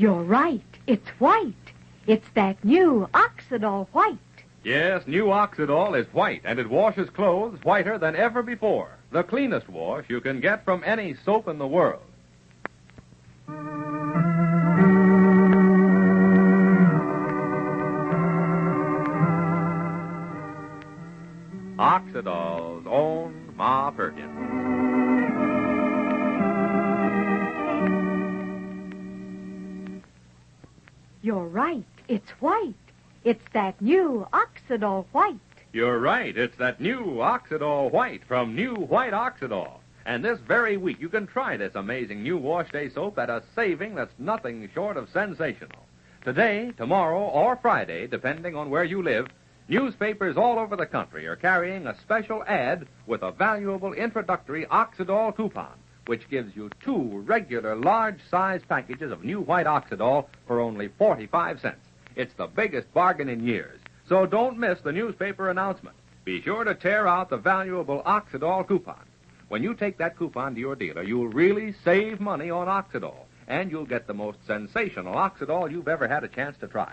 You're right. It's white. It's that new Oxidol white. Yes, new Oxidol is white, and it washes clothes whiter than ever before. The cleanest wash you can get from any soap in the world. Oxidol's own Ma Perkins. You're right. It's white. It's that new Oxidol white. You're right. It's that new Oxidol white from New White Oxidol. And this very week, you can try this amazing new wash day soap at a saving that's nothing short of sensational. Today, tomorrow, or Friday, depending on where you live, newspapers all over the country are carrying a special ad with a valuable introductory Oxidol coupon, which gives you 2 regular large-size packages of New White Oxidol for only 45 cents. It's the biggest bargain in years. So don't miss the newspaper announcement. Be sure to tear out the valuable Oxidol coupon. When you take that coupon to your dealer, you'll really save money on Oxidol, and you'll get the most sensational Oxidol you've ever had a chance to try.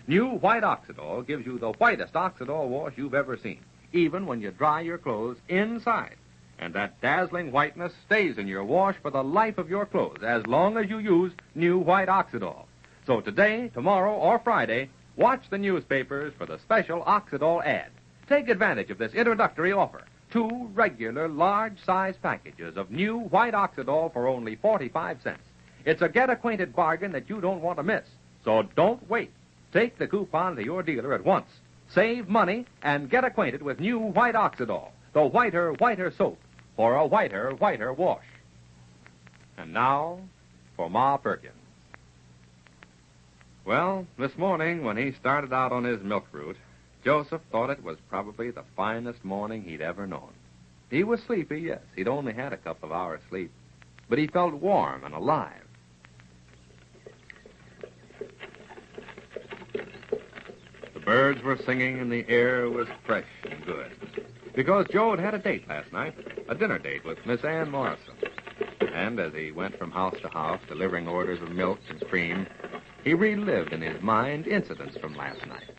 New White Oxidol gives you the whitest Oxidol wash you've ever seen, even when you dry your clothes inside. And that dazzling whiteness stays in your wash for the life of your clothes as long as you use New White Oxidol. So today, tomorrow, or Friday, watch the newspapers for the special Oxidol ad. Take advantage of this introductory offer. 2 regular large-size packages of New White Oxidol for only 45 cents. It's a get-acquainted bargain that you don't want to miss. So don't wait. Take the coupon to your dealer at once. Save money and get acquainted with New White Oxidol, the whiter soap for a whiter wash. And now for Ma Perkins. Well, this morning when he started out on his milk route, Joseph thought it was probably the finest morning he'd ever known. He was sleepy, yes. He'd only had a couple of hours' sleep. But he felt warm and alive. The birds were singing and the air was fresh and good. Because Joe had a date last night, a dinner date with Miss Ann Morrison. And as he went from house to house delivering orders of milk and cream, he relived in his mind incidents from last night.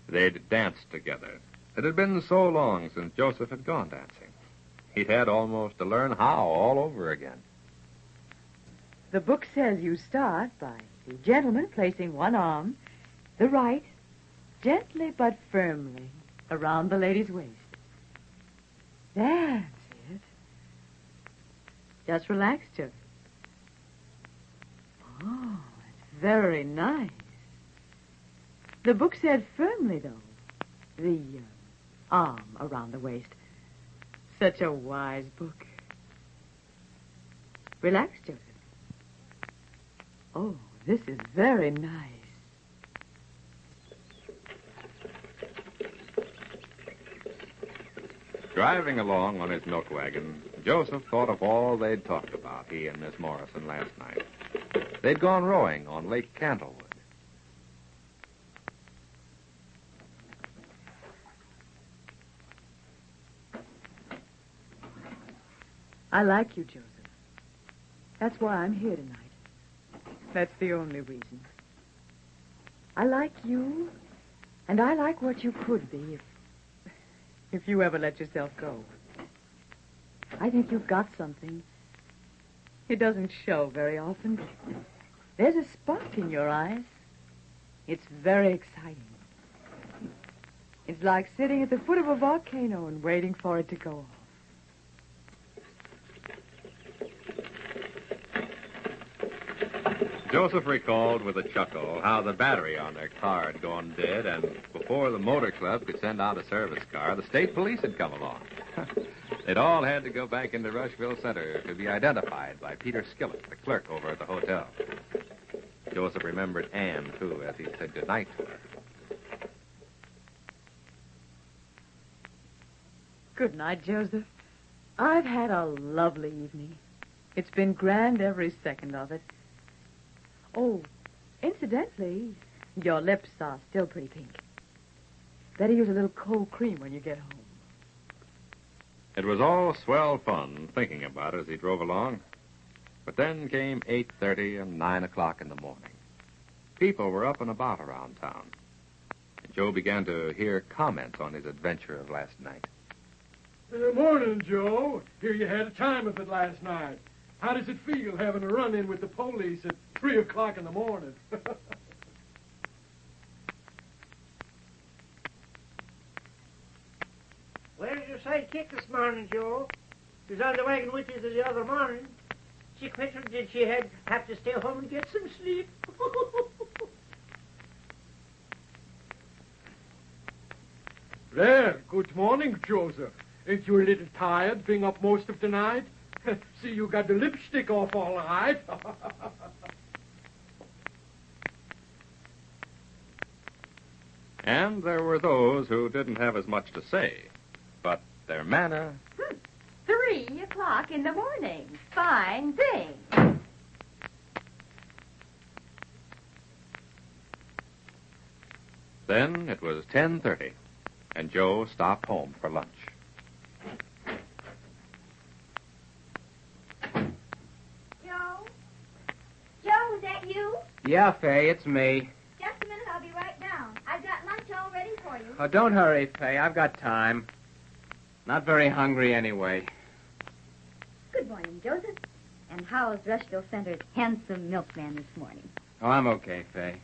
They'd danced together. It had been so long since Joseph had gone dancing. He'd had almost to learn how all over again. The book says you start by the gentleman placing one arm, the right, gently but firmly, around the lady's waist. That's it. Just relax, Joe. Oh, it's very nice. The book said firmly, though. The arm around the waist. Such a wise book. Relax, Joseph. Oh, this is very nice. Driving along on his milk wagon, Joseph thought of all they'd talked about, he and Miss Morrison, last night. They'd gone rowing on Lake Candlewood. I like you, Joseph. That's why I'm here tonight. That's the only reason. I like you, and I like what you could be if you ever let yourself go. I think you've got something. It doesn't show very often. There's a spark in your eyes. It's very exciting. It's like sitting at the foot of a volcano and waiting for it to go off. Joseph recalled with a chuckle how the battery on their car had gone dead, and before the motor club could send out a service car, the state police had come along. They'd all had to go back into Rushville Center to be identified by Peter Skillett, the clerk over at the hotel. Joseph remembered Anne, too, as he said goodnight to her. Good night, Joseph. I've had a lovely evening. It's been grand every second of it. Oh, incidentally, your lips are still pretty pink. Better use a little cold cream when you get home. It was all swell fun thinking about it as he drove along. But then came 8:30 and 9 o'clock in the morning. People were up and about around town. And Joe began to hear comments on his adventure of last night. Morning, Joe. Hear you had a time of it last night. How does it feel having a run-in with the police at 3 o'clock in the morning? Where did your sidekick this morning, Joe? She was on the wagon with you the other morning. She quit or did she have to stay home and get some sleep? Well, good morning, Joseph. Ain't you a little tired being up most of the night? See, you got the lipstick off all right. And there were those who didn't have as much to say, but their manner... 3 o'clock in the morning. Fine thing. Then it was 10:30, and Joe stopped home for lunch. Joe? Joe, is that you? Yeah, Fay, it's me. Just a minute, I'll be right down. I've got lunch all ready for you. Oh, don't hurry, Fay. I've got time. Not very hungry anyway. Good morning, Joseph. And how's Rushville Center's handsome milkman this morning? Oh, I'm okay, Fay.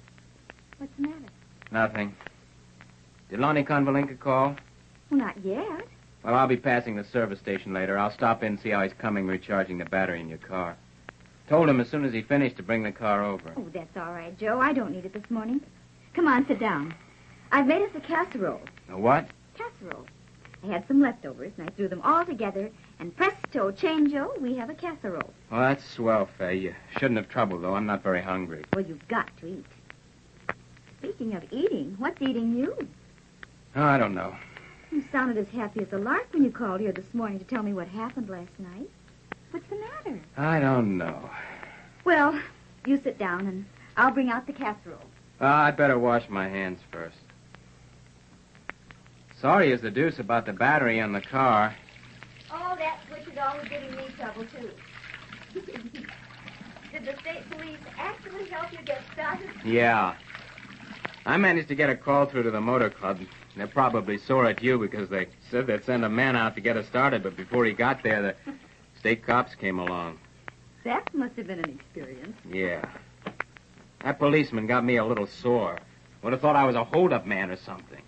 What's the matter? Nothing. Did Lonnie Convalinka call? Well, not yet. Well, I'll be passing the service station later. I'll stop in and see how he's coming recharging the battery in your car. Told him as soon as he finished to bring the car over. Oh, that's all right, Joe. I don't need it this morning. Come on, sit down. I've made us a casserole. A what? Casserole. I had some leftovers, and I threw them all together, and presto, changeo, we have a casserole. Well, that's swell, Fay. You shouldn't have trouble, though. I'm not very hungry. Well, you've got to eat. Speaking of eating, what's eating you? Oh, I don't know. You sounded as happy as a lark when you called here this morning to tell me what happened last night. What's the matter? I don't know. Well, you sit down, and I'll bring out the casserole. I'd better wash my hands first. Sorry as the deuce about the battery on the car. Oh, that switch is always giving me trouble, too. Did the state police actually help you get started? Yeah. I managed to get a call through to the motor club. They're probably sore at you because they said they'd send a man out to get us started, but before he got there, the state cops came along. That must have been an experience. Yeah. That policeman got me a little sore. Would have thought I was a hold-up man or something.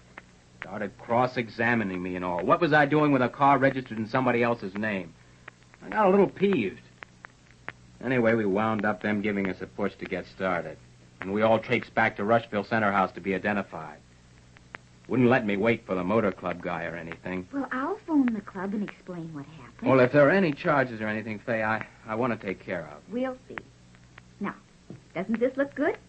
Started cross-examining me and all. What was I doing with a car registered in somebody else's name? I got a little peeved. Anyway, we wound up them giving us a push to get started. And we all traipsed back to Rushville Center house to be identified. Wouldn't let me wait for the motor club guy or anything. Well, I'll phone the club and explain what happened. Well, if there are any charges or anything, Fay, I want to take care of. We'll see. Now, doesn't this look good?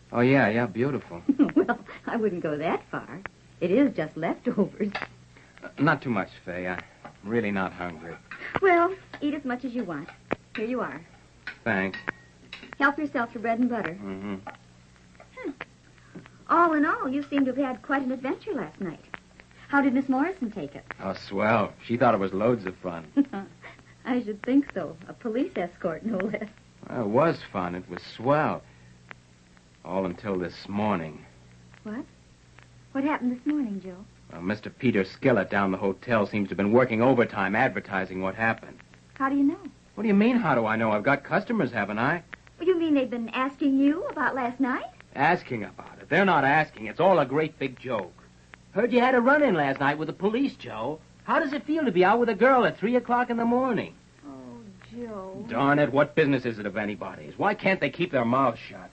Oh, yeah, beautiful. Well, I wouldn't go that far. It is just leftovers. Not too much, Fay. I'm really not hungry. Well, eat as much as you want. Here you are. Thanks. Help yourself to bread and butter. Mm-hmm. All in all, you seem to have had quite an adventure last night. How did Miss Morrison take it? Oh, swell. She thought it was loads of fun. I should think so. A police escort, no less. Well, it was fun. It was swell. All until this morning. What? What happened this morning, Joe? Well, Mr. Peter Skillett down the hotel seems to have been working overtime advertising what happened. How do you know? What do you mean, how do I know? I've got customers, haven't I? Well, you mean they've been asking you about last night? Asking about it. They're not asking. It's all a great big joke. Heard you had a run-in last night with the police, Joe. How does it feel to be out with a girl at 3 o'clock in the morning? Oh, Joe. Darn it, what business is it of anybody's? Why can't they keep their mouths shut?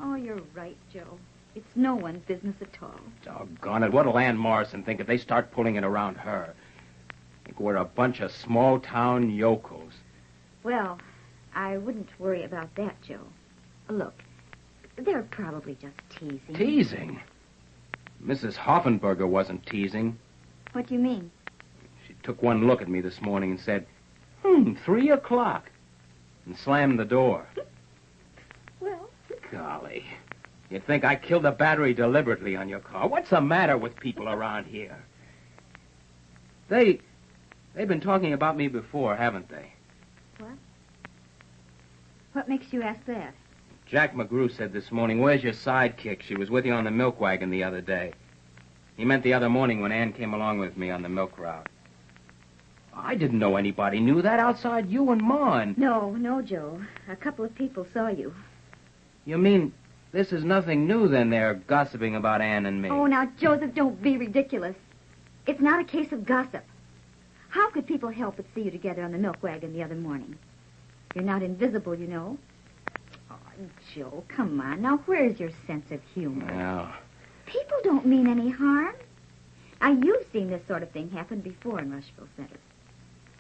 Oh, you're right, Joe. It's no one's business at all. Doggone it, what'll Ann Morrison think if they start pulling it around her? Think we're a bunch of small-town yokels. Well, I wouldn't worry about that, Joe. Look, they're probably just teasing. Teasing? Mrs. Hoffenberger wasn't teasing. What do you mean? She took one look at me this morning and said, 3 o'clock, and slammed the door. Well... Golly, you'd think I killed the battery deliberately on your car. What's the matter with people around here? They've been talking about me before, haven't they? What? What makes you ask that? Jack McGrew said this morning, where's your sidekick? She was with you on the milk wagon the other day. He meant the other morning when Ann came along with me on the milk route. I didn't know anybody knew that outside you and Ma. No, Joe. A couple of people saw you. You mean this is nothing new, then, they're gossiping about Ann and me? Oh, now, Joseph, don't be ridiculous. It's not a case of gossip. How could people help but see you together on the milk wagon the other morning? You're not invisible, you know. Oh, Joe, come on. Now, where's your sense of humor? Well... People don't mean any harm. Now, you've seen this sort of thing happen before in Rushville Center.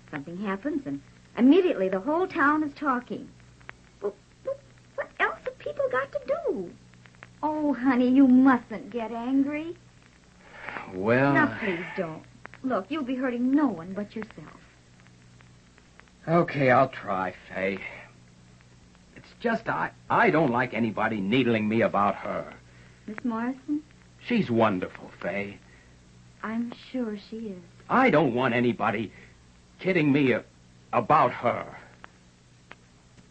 Something happens, and immediately the whole town is talking. But what else have people got to do? Oh, honey, you mustn't get angry. Well... Now, please don't. Look, you'll be hurting no one but yourself. Okay, I'll try, Fay. It's just I don't like anybody needling me about her. Miss Morrison? She's wonderful, Fay. I'm sure she is. I don't want anybody kidding me about her.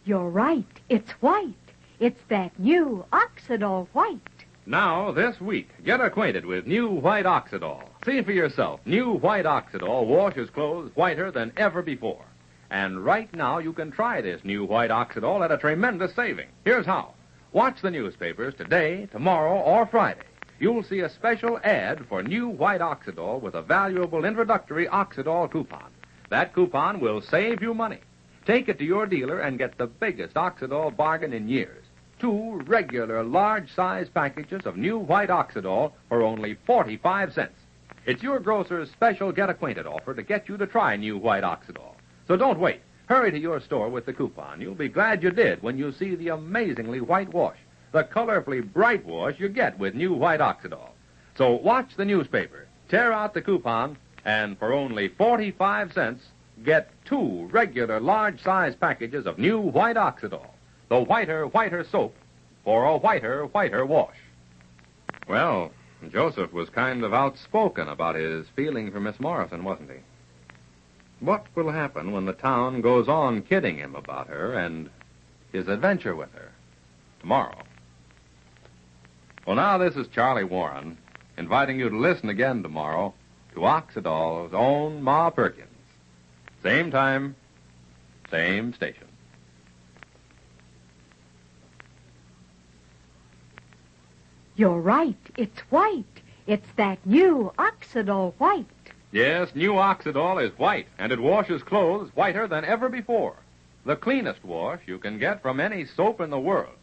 You're right. It's white. It's that new Oxidol white. Now, this week, get acquainted with new white Oxidol. See for yourself. New white Oxidol washes clothes whiter than ever before. And right now, you can try this new white Oxidol at a tremendous saving. Here's how. Watch the newspapers today, tomorrow, or Friday. You'll see a special ad for new white Oxidol with a valuable introductory Oxidol coupon. That coupon will save you money. Take it to your dealer and get the biggest Oxidol bargain in years. 2 regular large-size packages of new white Oxidol for only 45 cents. It's your grocer's special get-acquainted offer to get you to try new white Oxidol. So don't wait. Hurry to your store with the coupon. You'll be glad you did when you see the amazingly white wash, the colorfully bright wash you get with new white Oxidol. So watch the newspaper, tear out the coupon, and for only 45 cents, get 2 regular large-size packages of new white Oxidol, the whiter soap for a whiter wash. Well, Joseph was kind of outspoken about his feeling for Miss Morrison, wasn't he? What will happen when the town goes on kidding him about her and his adventure with her tomorrow? Well, now this is Charlie Warren, inviting you to listen again tomorrow to Oxidol's own Ma Perkins. Same time, same station. You're right. It's white. It's that new Oxidol white. Yes, new Oxidol is white, and it washes clothes whiter than ever before. The cleanest wash you can get from any soap in the world.